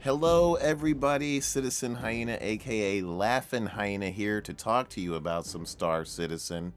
Hello everybody, Citizen Hyena aka Laughin' Hyena here to talk to you about some Star Citizen.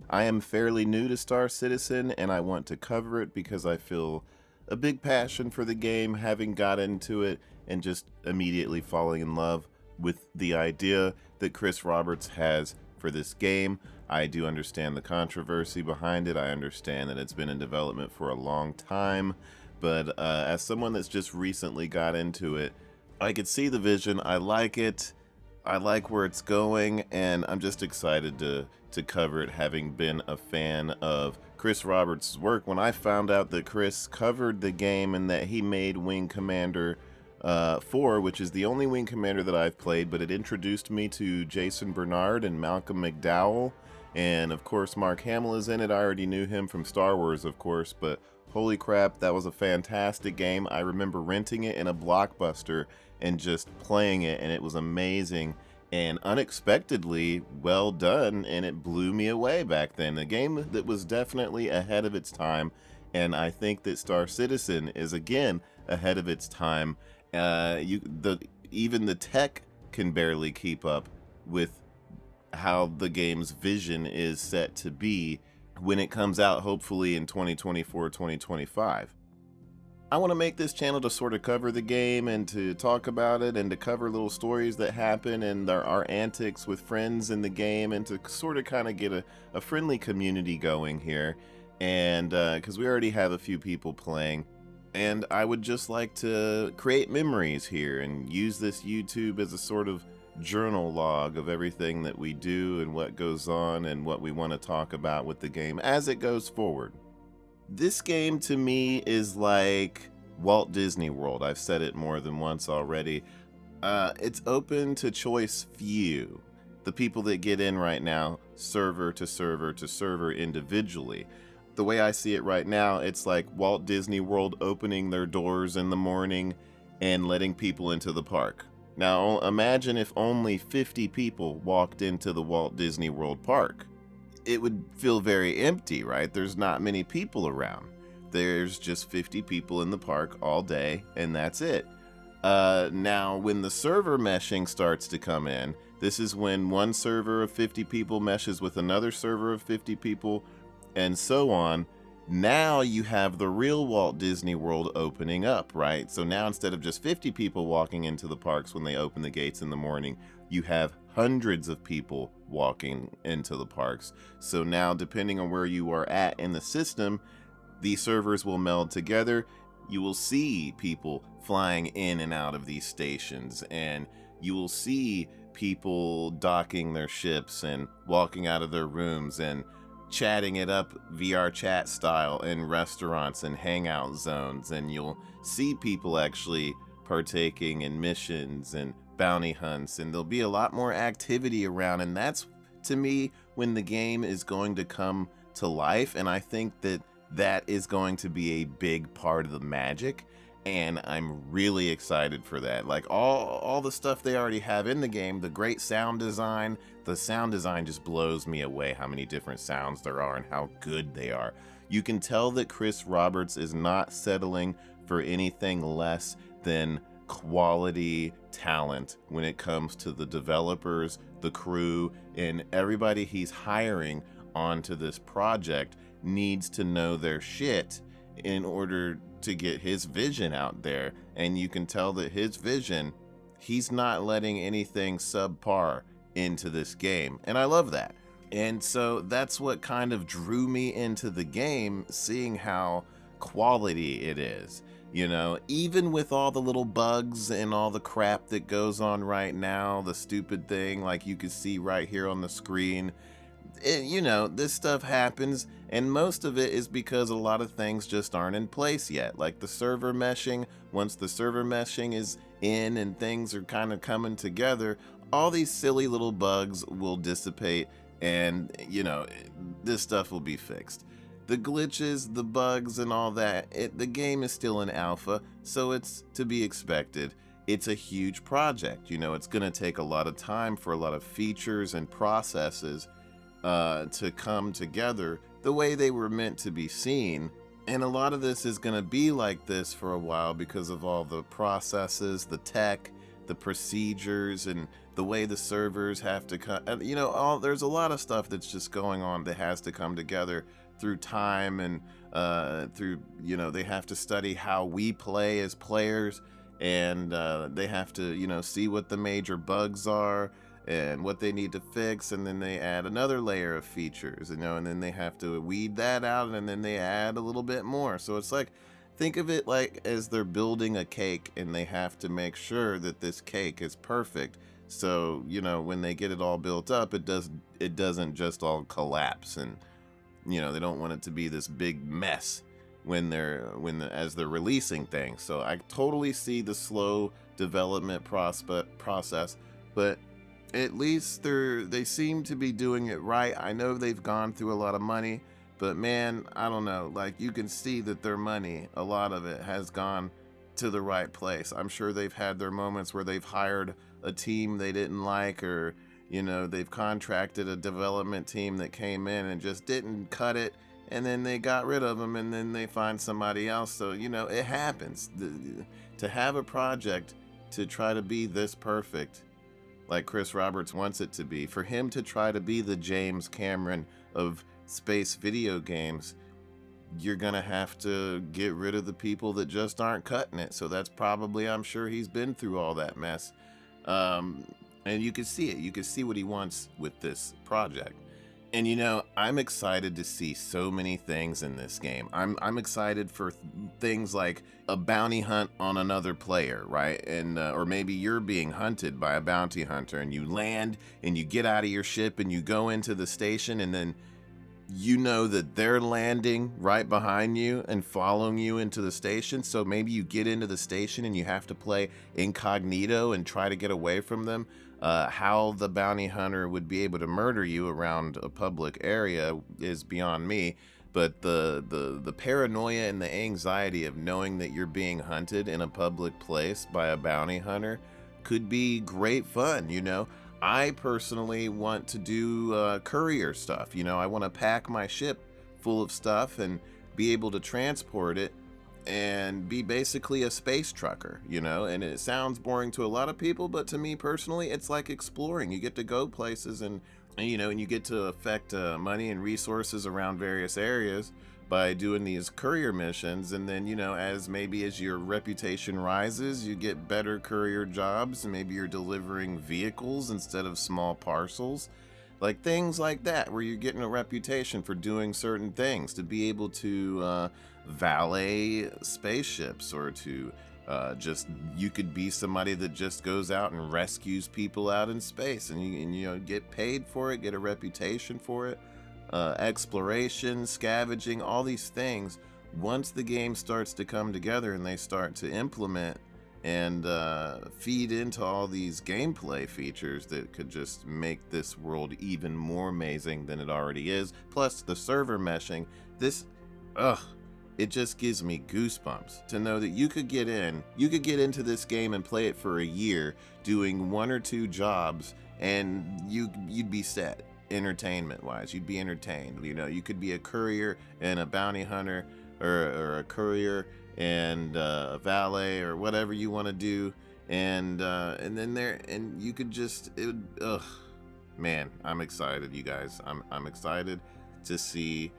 I am fairly new to Star Citizen and I want to cover it because I feel a big passion for the game, having got into it and just immediately falling in love with the idea that Chris Roberts has for this game. I do understand the controversy behind it. I understand that it's been in development for a long time. But as someone that's just recently got into it, I could see the vision. I like it. I like where it's going, and I'm just excited to cover it, having been a fan of Chris Roberts' work. When I found out that Chris covered the game and that he made Wing Commander 4, which is the only Wing Commander that I've played, but it introduced me to Jason Bernard and Malcolm McDowell, and of course Mark Hamill is in it. I already knew him from Star Wars, of course, but holy crap, that was a fantastic game. I remember renting it in a Blockbuster and just playing it, and it was amazing and unexpectedly well done, and it blew me away back then. A game that was definitely ahead of its time, and I think that Star Citizen is again ahead of its time. Even the tech can barely keep up with how the game's vision is set to be when it comes out, hopefully in 2024, 2025. I want to make this channel to sort of cover the game and to talk about it and to cover little stories that happen and our antics with friends in the game, and to sort of kind of get a friendly community going here. And because we already have a few people playing, and I would just like to create memories here and use this YouTube as a sort of journal log of everything that we do and what goes on and what we want to talk about with the game as it goes forward. This game to me is like Walt Disney World. I've said it more than once already. It's open to choice few. The people that get in right now, server to server to server individually. The way I see it right now, it's like Walt Disney World opening their doors in the morning and letting people into the park. Now, imagine if only 50 people walked into the Walt Disney World park. It would feel very empty, right? There's not many people around. There's just 50 people in the park all day, and that's it. Now, when the server meshing starts to come in, this is when one server of 50 people meshes with another server of 50 people, and so on. Now you have the real Walt Disney World opening up, right? So now instead of just 50 people walking into the parks when they open the gates in the morning, you have hundreds of people walking into the parks. So now, depending on where you are at in the system, the servers will meld together. You will see people flying in and out of these stations, and you will see people docking their ships and walking out of their rooms and chatting it up VR chat style in restaurants and hangout zones, and you'll see people actually partaking in missions and bounty hunts, and there'll be a lot more activity around, and that's, to me, when the game is going to come to life. And I think that that is going to be a big part of the magic, and I'm really excited for that. Like all the stuff they already have in the game, the great sound design. The sound design just blows me away, how many different sounds there are and how good they are. You can tell that Chris Roberts is not settling for anything less than quality talent when it comes to the developers, the crew, and everybody he's hiring onto this project needs to know their shit in order to get his vision out there. And you can tell that his vision, he's not letting anything subpar into this game, and I love that. And so that's what kind of drew me into the game, seeing how quality it is. You know, even with all the little bugs and all the crap that goes on right now, the stupid thing like you can see right here on the screen, you know, this stuff happens, and most of it is because a lot of things just aren't in place yet. Like the server meshing, once the server meshing is in and things are kind of coming together, all these silly little bugs will dissipate, and you know, this stuff will be fixed. The glitches, the bugs, and all that, the game is still in alpha, so it's to be expected. It's a huge project, you know, it's gonna take a lot of time for a lot of features and processes to come together the way they were meant to be seen And a lot of this is going to be like this for a while because of all the processes, the tech, the procedures, and the way the servers have to come. You know, there's a lot of stuff that's just going on that has to come together through time and through, you know, they have to study how we play as players, and they have to, you know, see what the major bugs are and what they need to fix, and then they add another layer of features, you know, and then they have to weed that out, and then they add a little bit more. So it's like, think of it like as they're building a cake, and they have to make sure that this cake is perfect. So, you know, when they get it all built up, it doesn't just all collapse, and, you know, they don't want it to be this big mess as they're releasing things. So I totally see the slow development process, but at least they seem to be doing it right. I know they've gone through a lot of money, but man, I don't know. Like, you can see that their money, a lot of it has gone to the right place. I'm sure they've had their moments where they've hired a team they didn't like, or, you know, they've contracted a development team that came in and just didn't cut it, and then they got rid of them, and then they find somebody else. So, you know, it happens. To have a project to try to be this perfect, like Chris Roberts wants it to be, for him to try to be the James Cameron of space video games, you're gonna have to get rid of the people that just aren't cutting it. So that's probably, I'm sure he's been through all that mess. And you can see it. You can see what he wants with this project. And, you know, I'm excited to see so many things in this game. I'm excited for things like a bounty hunt on another player, right? And or maybe you're being hunted by a bounty hunter, and you land and you get out of your ship and you go into the station, and then you know that they're landing right behind you and following you into the station. So maybe you get into the station and you have to play incognito and try to get away from them. How the bounty hunter would be able to murder you around a public area is beyond me. But the paranoia and the anxiety of knowing that you're being hunted in a public place by a bounty hunter could be great fun, you know? I personally want to do courier stuff. You know, I want to pack my ship full of stuff and be able to transport it and be basically a space trucker, you know? And it sounds boring to a lot of people, but to me personally, it's like exploring. You get to go places, and you know, and you get to affect money and resources around various areas by doing these courier missions. And then, you know, as your reputation rises, you get better courier jobs, and maybe you're delivering vehicles instead of small parcels, like things like that, where you're getting a reputation for doing certain things, to be able to valet spaceships, or to you could be somebody that just goes out and rescues people out in space, and you know, get paid for it, get a reputation for it. Exploration, scavenging, all these things. Once the game starts to come together and they start to implement and feed into all these gameplay features that could just make this world even more amazing than it already is, plus the server meshing, it just gives me goosebumps to know that you could get into this game and play it for a year doing 1 or 2 jobs, and you'd be set. Entertainment wise, you'd be entertained. You know, you could be a courier and a bounty hunter, or a courier and a valet, or whatever you want to do, and then you could just, man, I'm excited, you guys. I'm excited to see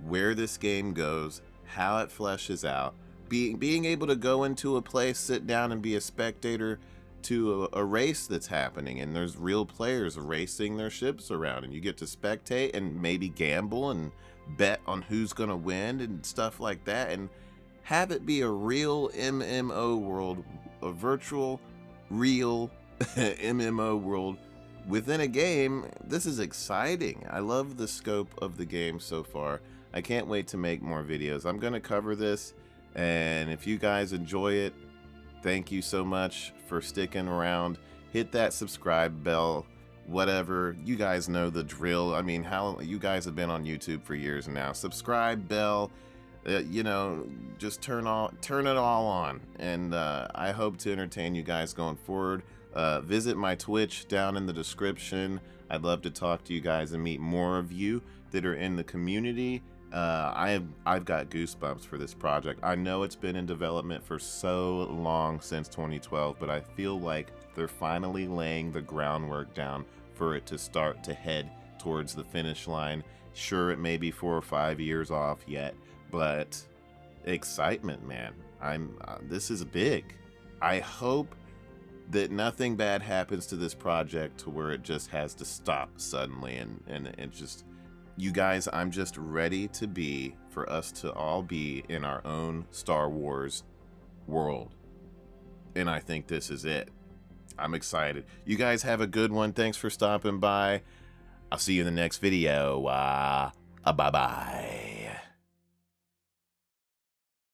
where this game goes, how it fleshes out. Being able to go into a place, sit down, and be a spectator to a race that's happening, and there's real players racing their ships around, and you get to spectate and maybe gamble and bet on who's gonna win and stuff like that, and have it be a real MMO world, a virtual real MMO world within a game. This is exciting. I love the scope of the game so far. I can't wait to make more videos. I'm gonna cover this, and if you guys enjoy it, thank you so much for sticking around. Hit that subscribe bell, whatever. You guys know the drill. I mean, how you guys have been on YouTube for years now. Subscribe bell, you know, just turn it all on. And I hope to entertain you guys going forward. Visit my Twitch down in the description. I'd love to talk to you guys and meet more of you that are in the community. I've got goosebumps for this project. I know it's been in development for so long, since 2012, but I feel like they're finally laying the groundwork down for it to start to head towards the finish line. Sure, it may be 4 or 5 years off yet, but excitement, man. This is big. I hope that nothing bad happens to this project to where it just has to stop suddenly, and it just, you guys, I'm just ready for us to all be in our own Star Wars world. And I think this is it. I'm excited. You guys have a good one. Thanks for stopping by. I'll see you in the next video. Bye-bye.